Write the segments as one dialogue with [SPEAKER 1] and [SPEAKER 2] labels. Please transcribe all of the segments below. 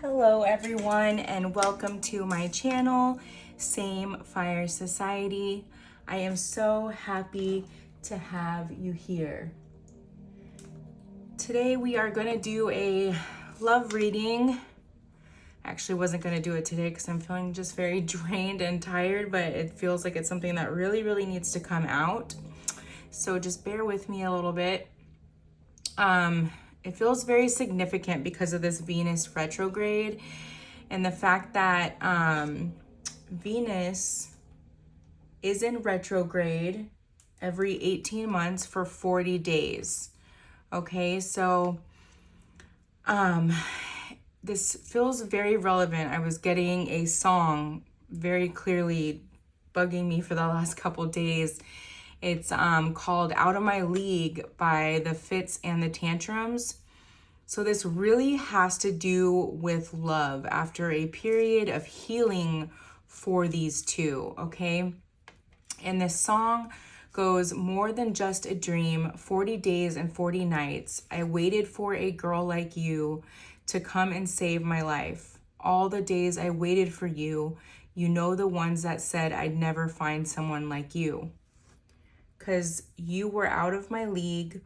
[SPEAKER 1] Hello everyone and welcome to my channel, Same Fire Society. I am so happy to have you here. Today we are going to do a love reading. Actually wasn't going to do it today because I'm feeling just very drained and tired, but it feels like it's something that really needs to come out. So just bear with me a little bit. It feels very significant because of this Venus retrograde and the fact that Venus is in retrograde every 18 months for 40 days. Okay, so this feels very relevant. I was getting a song very clearly bugging me for the last couple days. It's called Out of My League by the Fits and the Tantrums. So this really has to do with love after a period of healing for these two, okay? And this song goes, more than just a dream, 40 days and 40 nights. I waited for a girl like you to come and save my life. All the days I waited for you, you know, the ones that said I'd never find someone like you. 'Cause you were out of my league,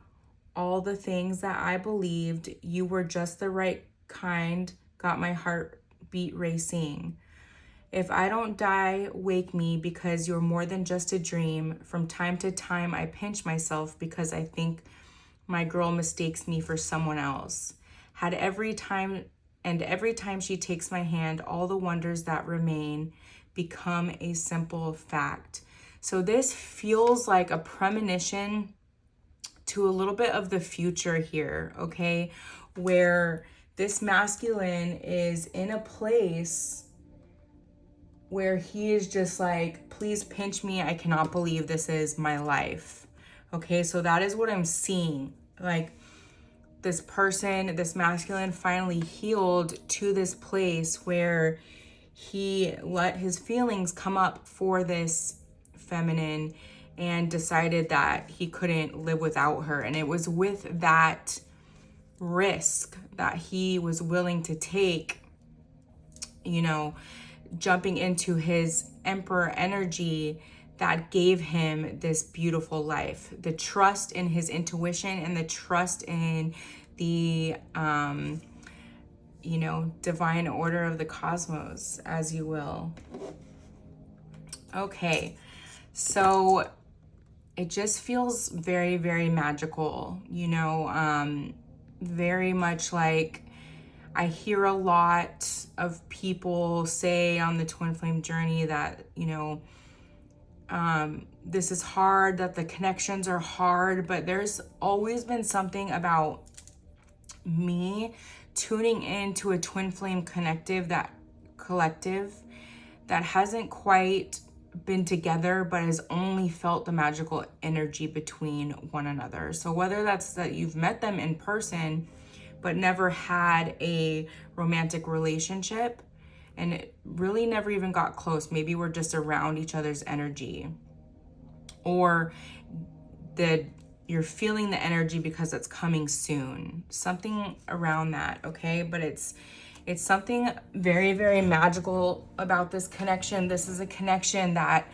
[SPEAKER 1] all the things that I believed, you were just the right kind, got my heartbeat racing. If I don't die, wake me, because you're more than just a dream. From time to time, I pinch myself because I think my girl mistakes me for someone else. Every time she takes my hand, all the wonders that remain become a simple fact. So this feels like a premonition to a little bit of the future here, okay? Where this masculine is in a place where he is just like, please pinch me. I cannot believe this is my life. Okay, so that is what I'm seeing. Like this person, this masculine finally healed to this place where he let his feelings come up for this feminine and decided that he couldn't live without her. And it was with that risk that he was willing to take, you know, jumping into his emperor energy, that gave him this beautiful life. The trust in his intuition and the trust in the, divine order of the cosmos, as you will. Okay, so it just feels very magical, very much like I hear a lot of people say on the twin flame journey that, this is hard, that the connections are hard, but there's always been something about me tuning into a twin flame collective that hasn't quite been together, but has only felt the magical energy between one another. So whether that's that you've met them in person, but never had a romantic relationship, and it really never even got close. Maybe we're just around each other's energy, or you're feeling the energy because it's coming soon. Something around that, okay? But it's something very magical about this connection. This is a connection that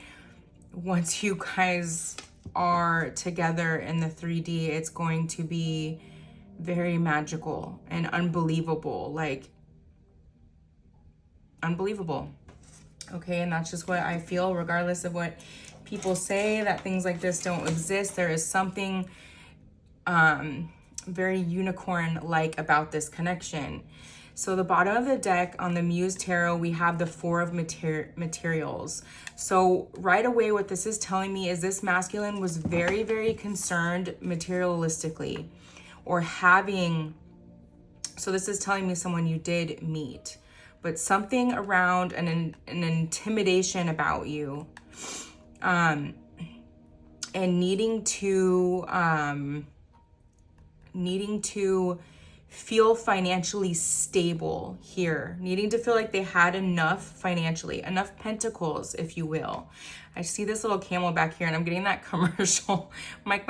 [SPEAKER 1] once you guys are together in the 3D, it's going to be very magical and unbelievable, like unbelievable. Okay, and that's just what I feel, regardless of what people say, that things like this don't exist. There is something very unicorn-like about this connection. So the bottom of the deck on the Muse Tarot, we have the Four of Materials. So right away, what this is telling me is this masculine was very concerned materialistically, or having, so this is telling me someone you did meet, but something around an intimidation about you, and needing to feel financially stable here, needing to feel like they had enough financially, enough pentacles, if you will. I see this little camel back here and I'm getting that commercial. Mike.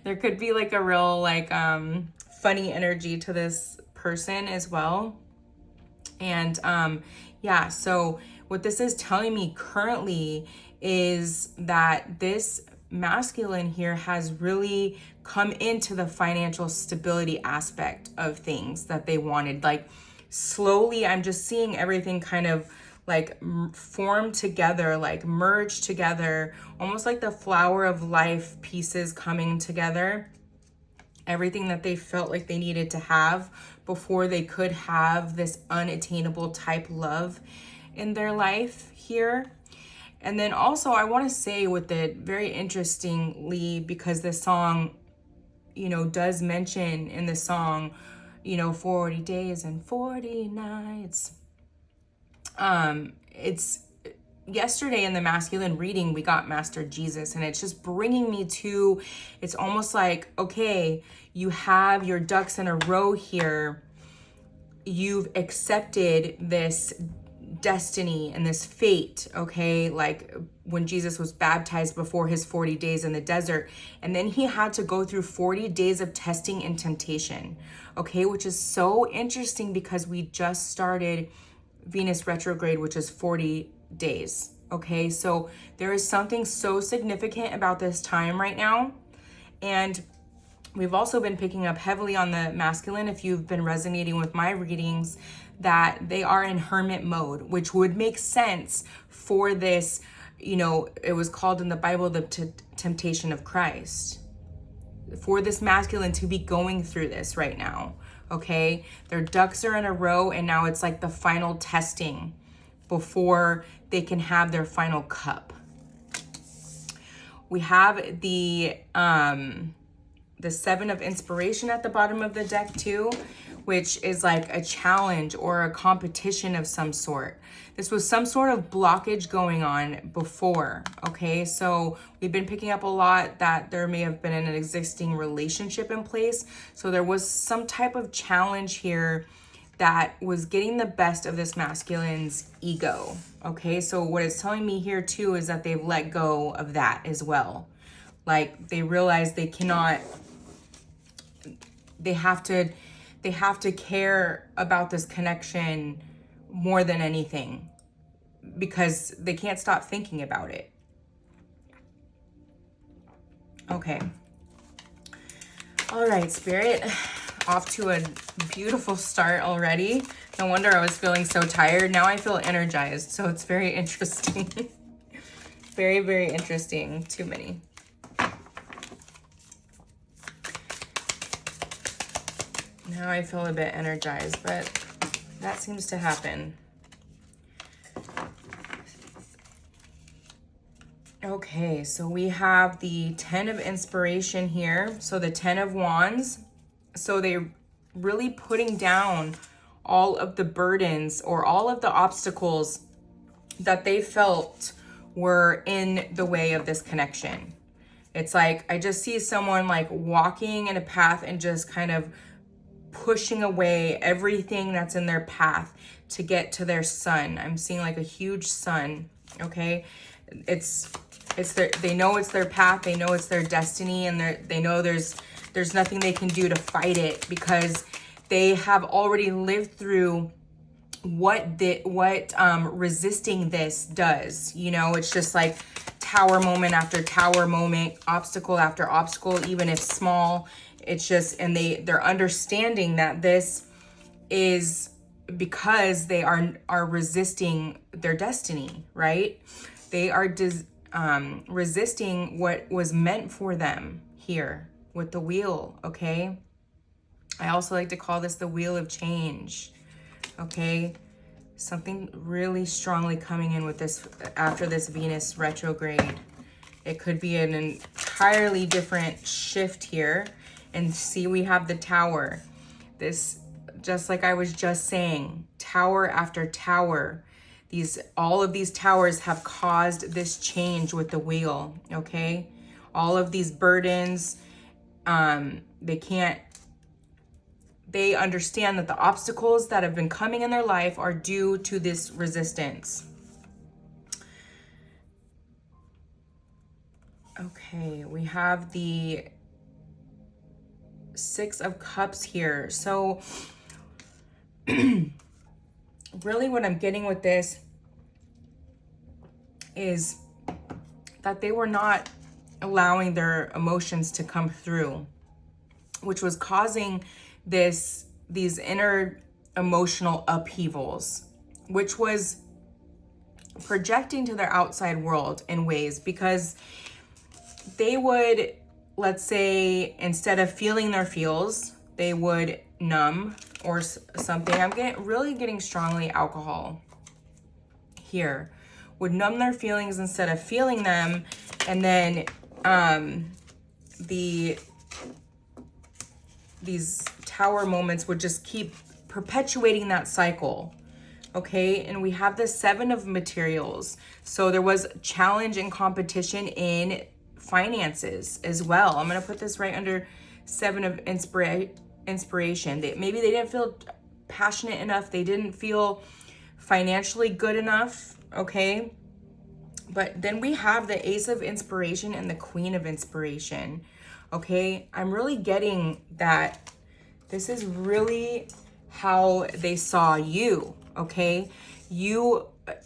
[SPEAKER 1] There could be like a real funny energy to this person as well. And yeah, so what this is telling me currently is that this masculine here has really come into the financial stability aspect of things that they wanted. Like slowly, I'm just seeing everything kind of like form together, like merge together, almost like the flower of life pieces coming together. Everything that they felt like they needed to have before they could have this unattainable type love in their life here. And then also I want to say with it, very interestingly, because this song, you know, does mention in the song, you know, 40 days and 40 nights. It's yesterday in the masculine reading, we got Master Jesus, and it's just bringing me to, it's almost like, okay, you have your ducks in a row here. You've accepted this destiny and this fate, okay? Like when Jesus was baptized before his 40 days in the desert, and then he had to go through 40 days of testing and temptation, okay? Which is so interesting because we just started Venus retrograde, which is 40 days, okay? So there is something so significant about this time right now. And we've also been picking up heavily on the masculine, if you've been resonating with my readings, that they are in hermit mode, which would make sense for this, you know, it was called in the Bible the temptation of Christ. For this masculine to be going through this right now, okay? Their ducks are in a row, and now it's like the final testing before they can have their final cup. We have the Seven of Inspiration at the bottom of the deck too, which is like a challenge or a competition of some sort. This was some sort of blockage going on before, okay? So we've been picking up a lot that there may have been an existing relationship in place. So there was some type of challenge here that was getting the best of this masculine's ego, okay? So what it's telling me here too is that they've let go of that as well. Like they realize they cannot, they have to care about this connection more than anything because they can't stop thinking about it. Okay. All right, Spirit, off to a beautiful start already. No wonder I was feeling so tired. Now I feel energized, so it's very interesting. Very, very interesting. Too many. Now I feel a bit energized, but that seems to happen. Okay, so we have the 10 of Inspiration here. So the 10 of Wands. So they're really putting down all of the burdens or all of the obstacles that they felt were in the way of this connection. It's like, I just see someone like walking in a path and just kind of pushing away everything that's in their path to get to their sun. I'm seeing like a huge sun, okay? It's their, they know it's their path, they know it's their destiny, and they know there's nothing they can do to fight it because they have already lived through what resisting this does. You know, it's just like tower moment after tower moment, obstacle after obstacle, even if small. It's just, and they're understanding that this is because they are resisting their destiny, right? They are resisting what was meant for them here with the wheel, okay? I also like to call this the wheel of change, okay? Something really strongly coming in with this after this Venus retrograde. It could be an entirely different shift here. And see, we have the tower. This, just like I was just saying, tower after tower. All of these towers have caused this change with the wheel, okay? All of these burdens, they understand that the obstacles that have been coming in their life are due to this resistance. Okay, we have the Six of Cups here. So really what I'm getting with this is that they were not allowing their emotions to come through, which was causing these inner emotional upheavals, which was projecting to their outside world in ways, because they would, let's say, instead of feeling their feels, they would numb or something. I'm really getting strongly alcohol here. Would numb their feelings instead of feeling them, and then these tower moments would just keep perpetuating that cycle. Okay, and we have the Seven of Materials. So there was challenge and competition in finances as well. I'm gonna put this right under Seven of Inspiration. Maybe they didn't feel passionate enough. They didn't feel financially good enough, okay? But then we have the Ace of Inspiration and the Queen of Inspiration, okay? I'm really getting that this is really how they saw you, okay?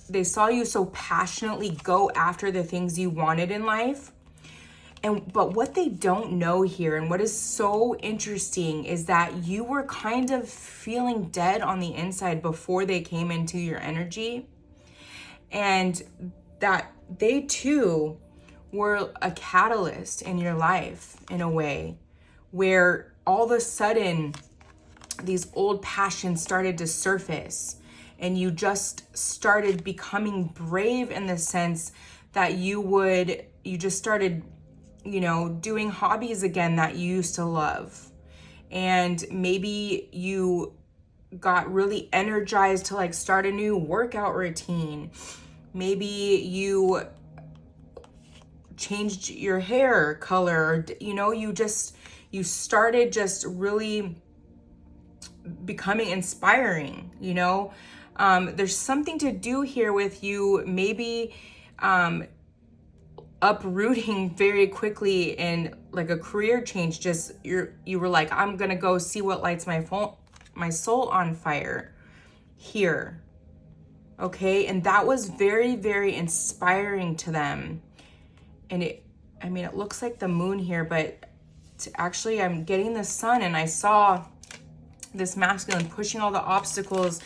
[SPEAKER 1] They saw you so passionately go after the things you wanted in life. But what they don't know here, and what is so interesting, is that you were kind of feeling dead on the inside before they came into your energy. And that they too were a catalyst in your life in a way where all of a sudden these old passions started to surface, and you just started becoming brave in the sense that you just started, doing hobbies again that you used to love. And maybe you got really energized to start a new workout routine. Maybe you changed your hair color, you started just really becoming inspiring, there's something to do here with you, maybe uprooting very quickly in a career change. Just you were like, I'm gonna go see what lights my soul on fire here. Okay, and that was very, very inspiring to them. And it looks like the moon here, but actually I'm getting the sun, and I saw this masculine pushing all the obstacles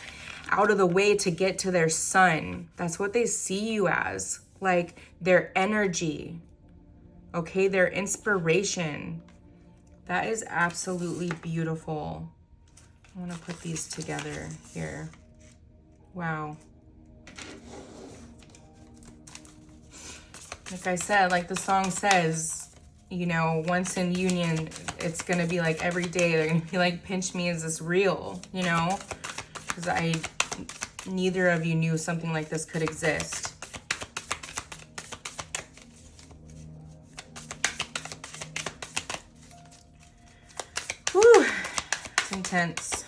[SPEAKER 1] out of the way to get to their sun. That's what they see you as, their energy, okay, their inspiration. That is absolutely beautiful. I want to put these together here. Wow. Like I said, like the song says, once in union, it's going to be like every day. They're going to be like, pinch me, is this real? Because neither of you knew something like this could exist. Whew, it's intense.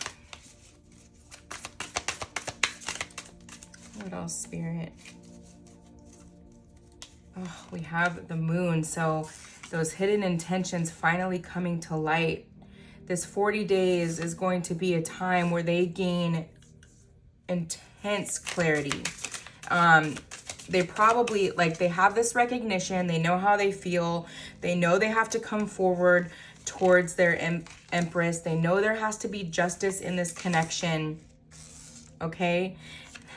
[SPEAKER 1] What else, Spirit? Oh, we have the moon. So those hidden intentions finally coming to light. This 40 days is going to be a time where they gain intense clarity. They probably, they have this recognition. They know how they feel. They know they have to come forward towards their Empress. They know there has to be justice in this connection. Okay?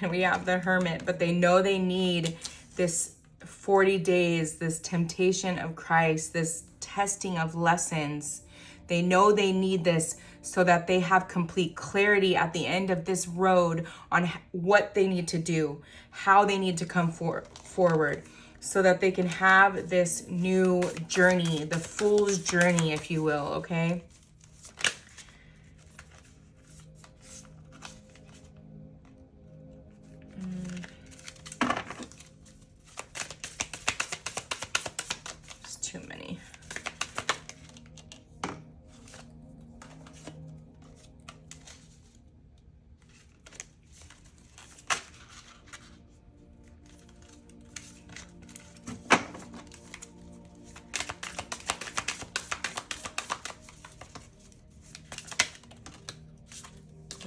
[SPEAKER 1] And we have the Hermit, but they know they need this 40 days, this temptation of Christ, this testing of lessons. They know they need this so that they have complete clarity at the end of this road on what they need to do, how they need to come forward, so that they can have this new journey, the fool's journey, if you will, okay? Too many.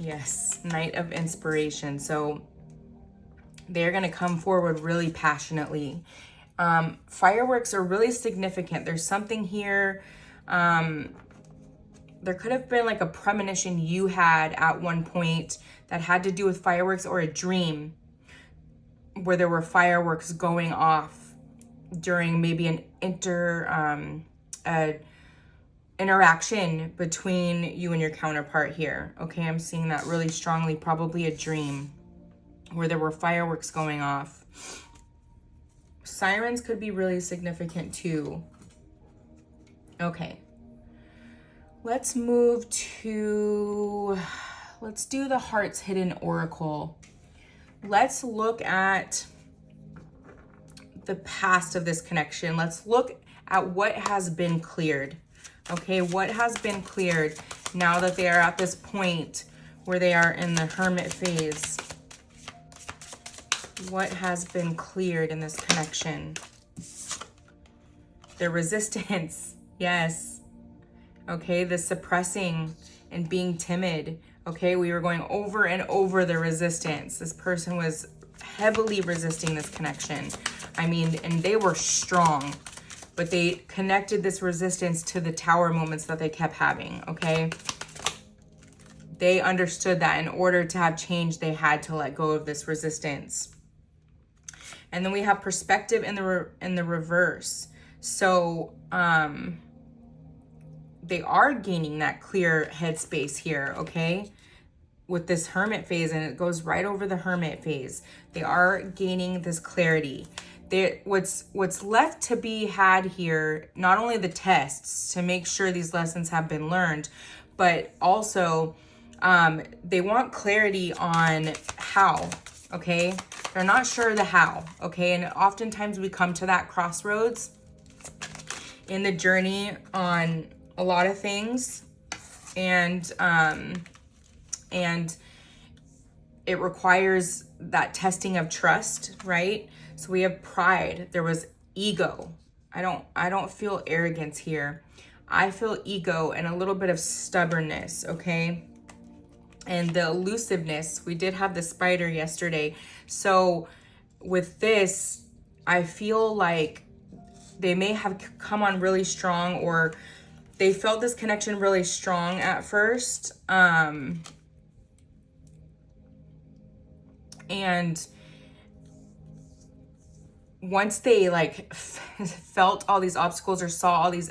[SPEAKER 1] Yes, Knight of Inspiration. So they're going to come forward really passionately. Fireworks are really significant. There's something here. There could have been like a premonition you had at one point that had to do with fireworks, or a dream where there were fireworks going off during maybe an interaction between you and your counterpart here. Okay, I'm seeing that really strongly. Probably a dream where there were fireworks going off. Sirens could be really significant too. Okay. Let's move to, let's do the Heart's Hidden Oracle. Let's look at the past of this connection. Let's look at what has been cleared. Okay, what has been cleared now that they are at this point where they are in the Hermit phase? What has been cleared in this connection? The resistance, yes. Okay, the suppressing and being timid. Okay, we were going over and over the resistance. This person was heavily resisting this connection. I mean, and they were strong, but they connected this resistance to the tower moments that they kept having, okay? They understood that in order to have change, they had to let go of this resistance. And then we have perspective in the reverse. So, they are gaining that clear headspace here, okay? With this Hermit phase, and it goes right over the Hermit phase. They are gaining this clarity. What's left to be had here, not only the tests to make sure these lessons have been learned, but also they want clarity on how, okay? They're not sure the how, okay? And oftentimes we come to that crossroads in the journey on a lot of things, and it requires that testing of trust, right? So we have pride. There was ego. I don't feel arrogance here. I feel ego and a little bit of stubbornness, okay? And the elusiveness. We did have the spider yesterday. So with this, I feel like they may have come on really strong, or they felt this connection really strong at first. And once they like felt all these obstacles or saw all these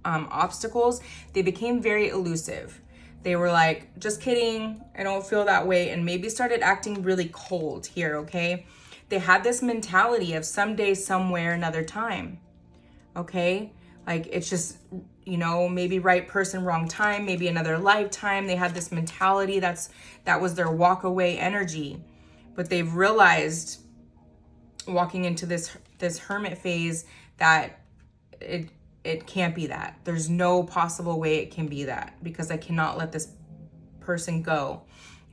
[SPEAKER 1] obstacles, they became very elusive. They were like, just kidding, I don't feel that way, and maybe started acting really cold here, okay? They had this mentality of someday, somewhere, another time, okay? Like, it's just, you know, maybe right person, wrong time, maybe another lifetime. They had this mentality, that was their walk away energy. But they've realized, walking into this Hermit phase, that it can't be that. There's no possible way it can be that, because I cannot let this person go.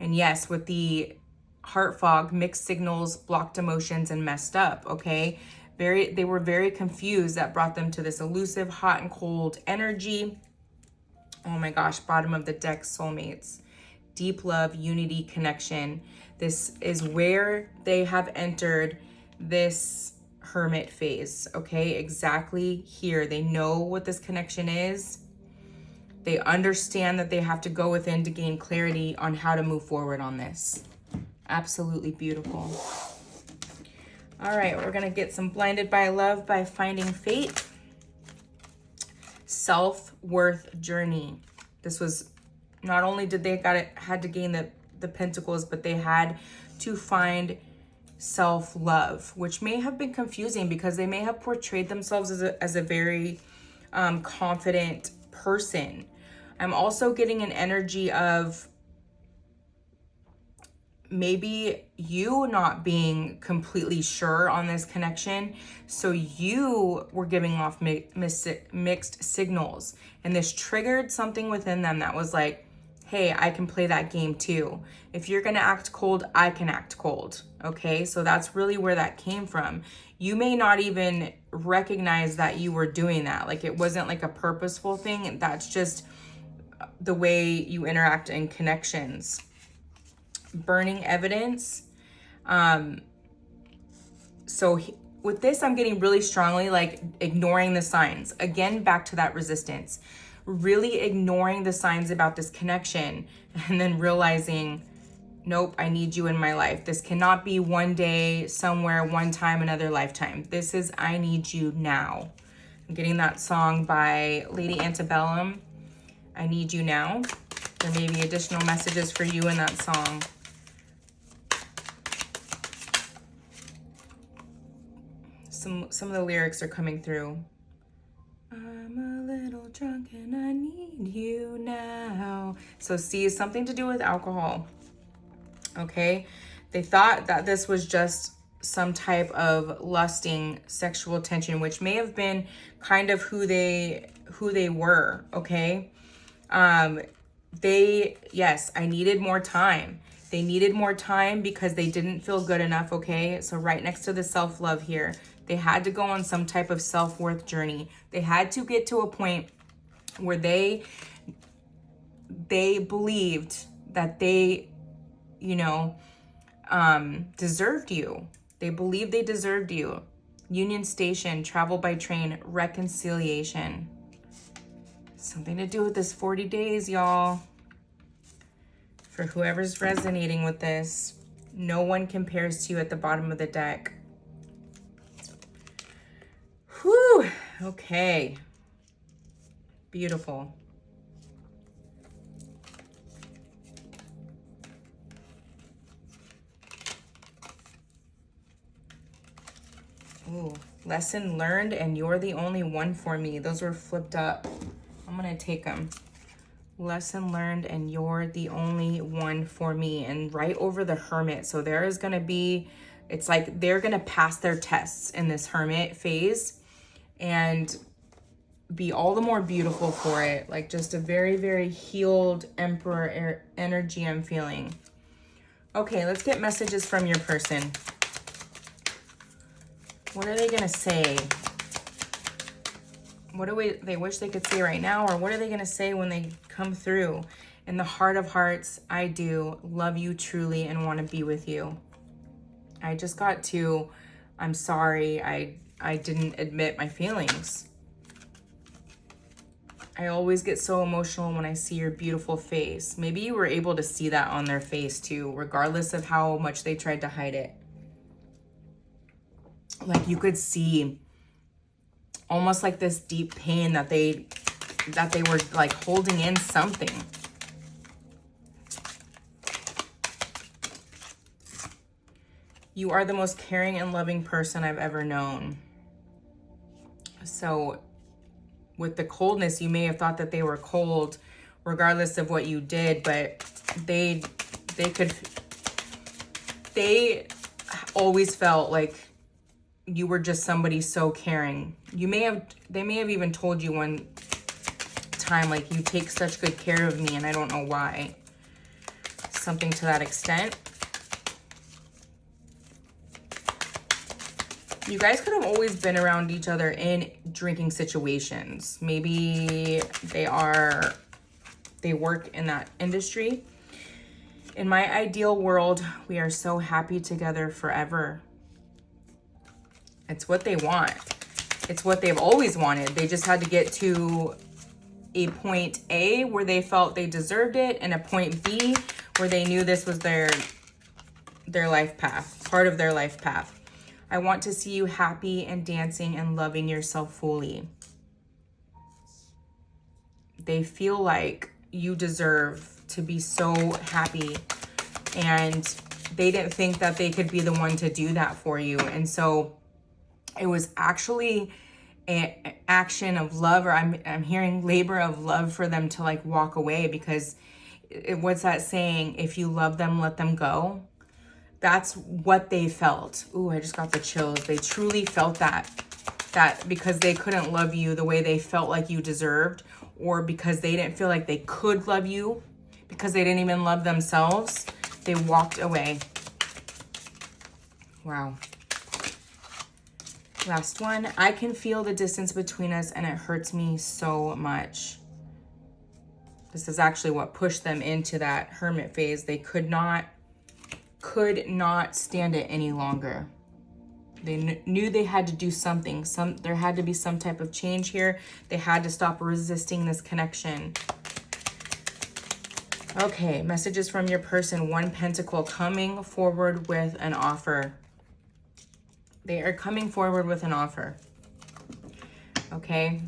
[SPEAKER 1] And yes, with the heart fog, mixed signals, blocked emotions, and messed up, okay? They were very confused. That brought them to this elusive, hot and cold energy. Oh my gosh, bottom of the deck, soulmates. Deep love, unity, connection. This is where they have entered this Hermit phase, okay? Exactly here. They know what this connection is. They understand that they have to go within to gain clarity on how to move forward on this. Absolutely beautiful. All right, we're gonna get some Blinded by Love by Finding Fate. Self-worth journey. This was, not only did they had to gain the pentacles, but they had to find self-love, which may have been confusing because they may have portrayed themselves as a very confident person. I'm also getting an energy of maybe you not being completely sure on this connection, so you were giving off mixed signals, and this triggered something within them that was like, hey, I can play that game too. If you're gonna act cold, I can act cold, okay? So that's really where that came from. You may not even recognize that you were doing that. Like, it wasn't like a purposeful thing. That's just the way you interact in connections. burning evidence. With this, I'm getting really strongly like ignoring the signs. Again, back to that resistance. Really ignoring the signs about this connection and then realizing, nope, I need you in my life. This cannot be one day, somewhere, one time, another lifetime. This is, I need you now. I'm getting that song by Lady Antebellum, I Need You Now. There may be additional messages for you in that song. Some of the lyrics are coming through. I'm a little drunk and I need you now. So see, something to do with alcohol. Okay, they thought that this was just some type of lusting sexual tension, which may have been kind of who they were. Okay, yes, I needed more time. They needed more time because they didn't feel good enough. Okay, so right next to the self-love here, they had to go on some type of self-worth journey. They had to get to a point where they believed that they, deserved you. They believed they deserved you. Union Station, travel by train, reconciliation. Something to do with this 40 days, y'all. For whoever's resonating with this, no one compares to you at the bottom of the deck. Whew, okay. Beautiful. Ooh, lesson learned and you're the only one for me. Those were flipped up. I'm gonna take them. Lesson learned and you're the only one for me. And right over the Hermit. So there is gonna be, it's like they're gonna pass their tests in this Hermit phase and be all the more beautiful for it. Like just a very, very healed Emperor energy I'm feeling. Okay, let's get messages from your person. What are they gonna say? What do they wish they could say right now? Or what are they gonna say when they come through? In the heart of hearts, I do love you truly and wanna be with you. I just got to, I'm sorry, I didn't admit my feelings. I always get so emotional when I see your beautiful face. Maybe you were able to see that on their face too, regardless of how much they tried to hide it. Like you could see almost like this deep pain that they were like holding in something. You are the most caring and loving person I've ever known. So with the coldness, you may have thought that they were cold regardless of what you did, but they always felt like you were just somebody so caring. They may have even told you one time, like, you take such good care of me and I don't know why. Something to that extent. You guys could have always been around each other in drinking situations. Maybe they work in that industry. In my ideal world, we are so happy together forever. It's what they want. It's what they've always wanted. They just had to get to a point A where they felt they deserved it, and a point B where they knew this was their life path, part of their life path. I want to see you happy and dancing and loving yourself fully. They feel like you deserve to be so happy, and they didn't think that they could be the one to do that for you. And so it was actually an action of love, or I'm hearing labor of love for them to like walk away, because what's that saying? If you love them, let them go. That's what they felt. Ooh, I just got the chills. They truly felt that because they couldn't love you the way they felt like you deserved, or because they didn't feel like they could love you because they didn't even love themselves, they walked away. Wow. Last one. I can feel the distance between us and it hurts me so much. This is actually what pushed them into that Hermit phase. They could not could not stand it any longer. They knew they had to do something. There had to be some type of change here. They had to stop resisting this connection. Okay, messages from your person. 1 Pentacle, coming forward with an offer. They are coming forward with an offer. Okay.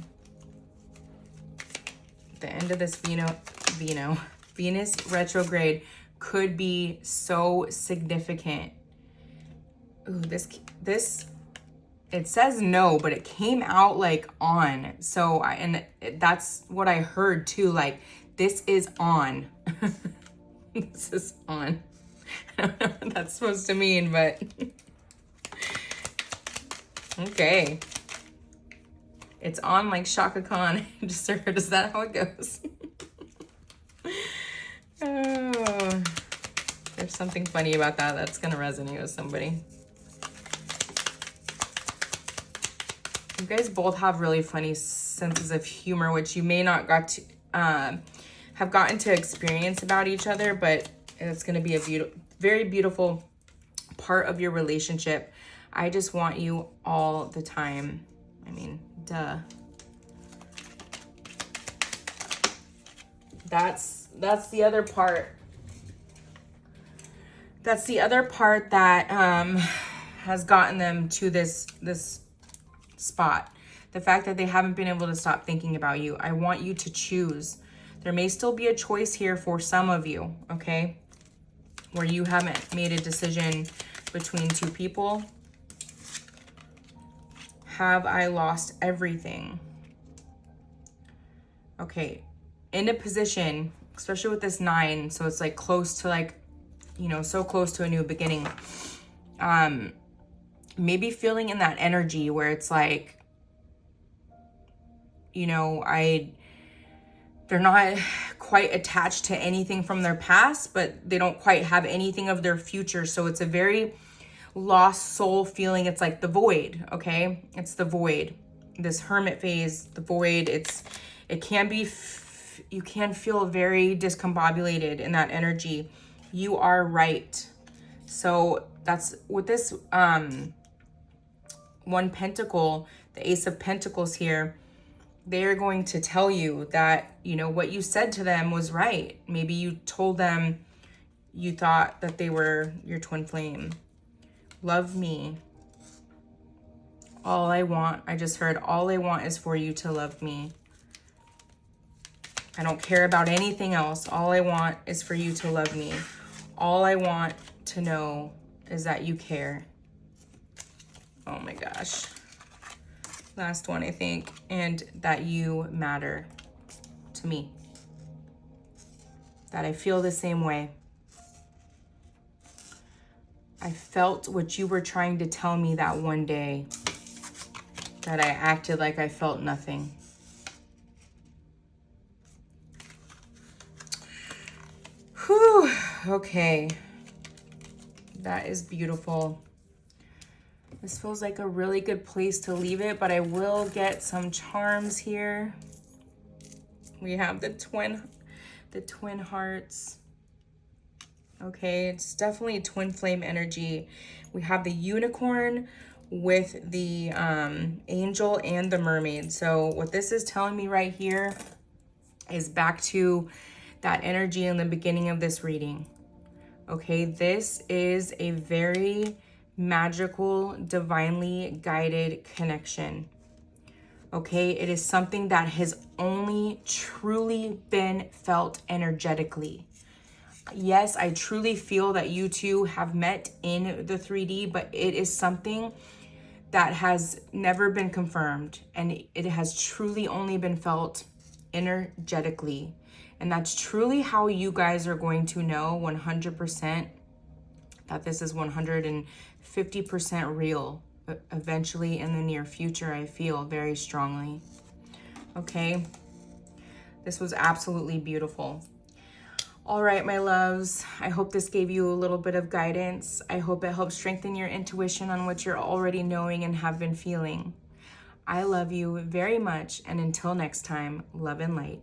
[SPEAKER 1] The end of this Venus retrograde could be so significant. Ooh, this, it says no, but it came out like on. So, that's what I heard too. Like, this is on. This is on. I don't know what that's supposed to mean, but okay. It's on like Shaka Khan. I just heard, is that how it goes? Oh, there's something funny about that. That's going to resonate with somebody. You guys both have really funny senses of humor, which you may not have gotten to experience about each other, but it's going to be a very beautiful part of your relationship. I just want you all the time. I mean, duh. That's the other part. That's the other part that has gotten them to this spot. The fact that they haven't been able to stop thinking about you. I want you to choose. There may still be a choice here for some of you, okay? Where you haven't made a decision between two people. Have I lost everything? Okay, in a position, especially with this 9, so it's like close to like, you know, so close to a new beginning. Maybe feeling in that energy where it's like, you know, they're not quite attached to anything from their past, but they don't quite have anything of their future. So it's a very lost soul feeling. It's like the void, okay? It's the void. This hermit phase, the void, it can be, you can feel very discombobulated in that energy. You are right. So that's with this 1 Pentacle, the Ace of Pentacles here, they're going to tell you that, you know, what you said to them was right. Maybe you told them you thought that they were your twin flame. Love me. All I want, I just heard, all I want is for you to love me. I don't care about anything else. All I want is for you to love me. All I want to know is that you care. Oh my gosh. Last one, I think. And that you matter to me. That I feel the same way. I felt what you were trying to tell me that one day. That I acted like I felt nothing. Whew. Okay. That is beautiful. This feels like a really good place to leave it, but I will get some charms here. We have the twin hearts. Okay, it's definitely twin flame energy. We have the unicorn with the angel and the mermaid. So what this is telling me right here is back to that energy in the beginning of this reading. Okay, this is a very magical, divinely guided connection. Okay, it is something that has only truly been felt energetically. Yes, I truly feel that you two have met in the 3D, but it is something that has never been confirmed, and it has truly only been felt energetically. And that's truly how you guys are going to know 100% that this is 150% real eventually in the near future. I feel very strongly. Okay, this was absolutely beautiful. All right, my loves, I hope this gave you a little bit of guidance. I hope it helps strengthen your intuition on what you're already knowing and have been feeling. I love you very much, and until next time, love and light.